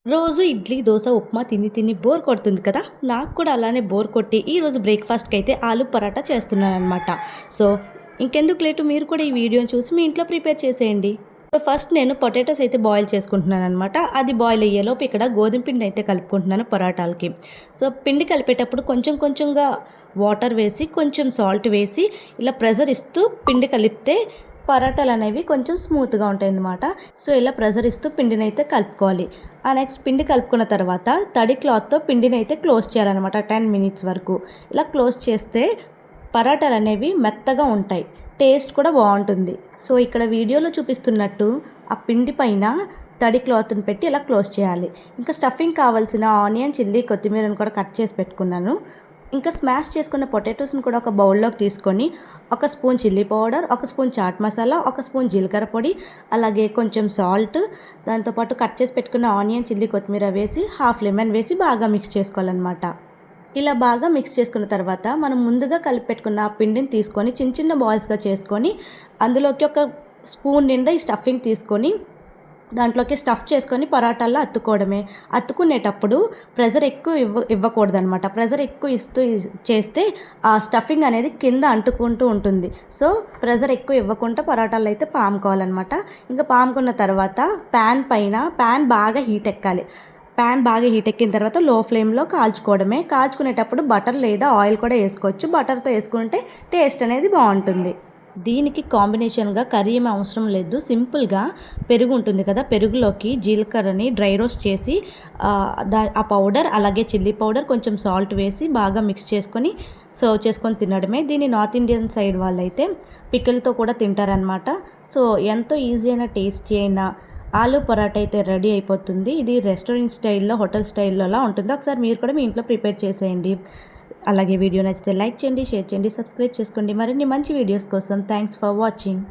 రోజు ఇడ్లీ, దోస, ఉప్మా తిని తిని బోర్ కొడుతుంది కదా! నాకు కూడా అలానే బోర్ కొట్టి ఈరోజు బ్రేక్‌ఫాస్ట్‌కైతే ఆలు పరాటా చేస్తున్నాననమాట. సో, ఇంకెందుకు లేటు మీరు కూడా ఈ వీడియోని చూసి మీ ఇంట్లో ప్రిపేర్ చేసేయండి. సో, ఫస్ట్ నేను పొటాటోస్ అయితే బాయిల్ చేసుకుంటున్నాననమాట. అది బాయిల్ అయ్యేలోపు ఇక్కడ గోధుమ పిండి అయితే కలుపుకుంటున్నాను పరాటాలకి. సో, పిండి కలిపేటప్పుడు కొంచెం కొంచెంగా వాటర్ వేసి, కొంచెం సాల్ట్ వేసి ఇలా ప్రెషర్ ఇస్తూ పిండి కలిపితే పరాటాలనేవి కొంచెం స్మూత్‌గా ఉంటాయన్నమాట. సో, ఇలా ప్రెషర్ ఇస్తూ పిండినైతే కలుపుకోవాలి. నెక్స్ట్ పిండి కలుపుకున్న తర్వాత తడి క్లాత్‌తో పిండినైతే క్లోజ్ చేయాలన్నమాట 10 మినిట్స్ వరకు. ఇలా క్లోజ్ చేస్తే పరాటాలనేవి మెత్తగా ఉంటాయి. టేస్ట్ కూడా బావుంటుంది. సో, ఇక్కడ వీడియోలో చూపిస్తున్నట్టు ఆ పిండి పైన తడి క్లాత్‌ని పెట్టి ఇలా క్లోజ్ చేయాలి. ఇంకా స్టఫింగ్ కావాల్సిన ఆనియన్, చిల్లీ, కొత్తిమీరని కూడా కట్ చేసి పెట్టుకున్నాను. ఇంకా స్మాష్ చేసుకున్న పొటాటోస్‌ని కూడా ఒక బౌల్‌లోకి తీసుకొని, ఒక స్పూన్ చిల్లీ పౌడర్, ఒక స్పూన్ చాట్ మసాలా, ఒక స్పూన్ జీలకర్ర పొడి, అలాగే కొంచెం సాల్ట్, దాంతోపాటు కట్ చేసి పెట్టుకున్న ఆనియన్, చిల్లీ, కొత్తిమీర వేసి, హాఫ్ లెమన్ వేసి బాగా మిక్స్ చేసుకోవాలన్నమాట. ఇలా బాగా మిక్స్ చేసుకున్న తర్వాత మనం ముందుగా కలిపి పెట్టుకున్న ఆ పిండిని తీసుకొని చిన్న చిన్న బాల్స్‌గా చేసుకొని, అందులోకి ఒక స్పూన్ నిండా ఈ స్టఫింగ్ తీసుకొని దాంట్లోకి స్టఫ్ చేసుకొని పరాటాల్లో అత్తుకోవడమే. అత్తుకునేటప్పుడు ప్రెషర్ ఎక్కువ ఇవ్వకూడదనమాట. ప్రెషర్ ఎక్కువ ఇస్తూ చేస్తే ఆ స్టఫింగ్ అనేది కింద అంటుకుంటూ ఉంటుంది. సో, ప్రెషర్ ఎక్కువ ఇవ్వకుండా పరాటాలు అయితే పాముకోవాలనమాట. ఇంకా పాముకున్న తర్వాత ప్యాన్ బాగా హీట్ ఎక్కాలి. ప్యాన్ బాగా హీట్ ఎక్కిన తర్వాత లో ఫ్లేమ్‌లో కాల్చుకోవడమే. కాల్చుకునేటప్పుడు బటర్ లేదా ఆయిల్ కూడా ఏసుకోవచ్చు. బటర్‌తో ఏసుకుంటే టేస్ట్ అనేది బావుంటుంది. దీనికి కాంబినేషన్‌గా కర్రీ ఏమి అవసరం లేదు. సింపుల్‌గా పెరుగు ఉంటుంది కదా! పెరుగులోకి జీలకర్రని డ్రై రోస్ట్ చేసి ఆ పౌడర్ అలాగే చిల్లీ పౌడర్, కొంచెం సాల్ట్ వేసి బాగా మిక్స్ చేసుకొని సర్వ్ చేసుకొని తినడమే. దీన్ని నార్త్ ఇండియన్ సైడ్ వాళ్ళైతే పికిల్‌తో కూడా తింటారనమాట. సో, ఎంతో ఈజీ అయిన టేస్టీ అయిన ఆలు పరాటా అయితే రెడీ అయిపోతుంది. ఇది రెస్టారెంట్ స్టైల్‌లో, హోటల్ స్టైల్‌లో అలా ఉంటుంది. ఒకసారి మీరు కూడా మీ ఇంట్లో ప్రిపేర్ చేసేయండి. అలాగే వీడియో నచ్చితే లైక్ చేయండి, షేర్ చేయండి, సబ్స్క్రైబ్ చేసుకోండి. మరిన్ని మంచి వీడియోస్ కోసం థ్యాంక్స్ ఫర్ వాచింగ్.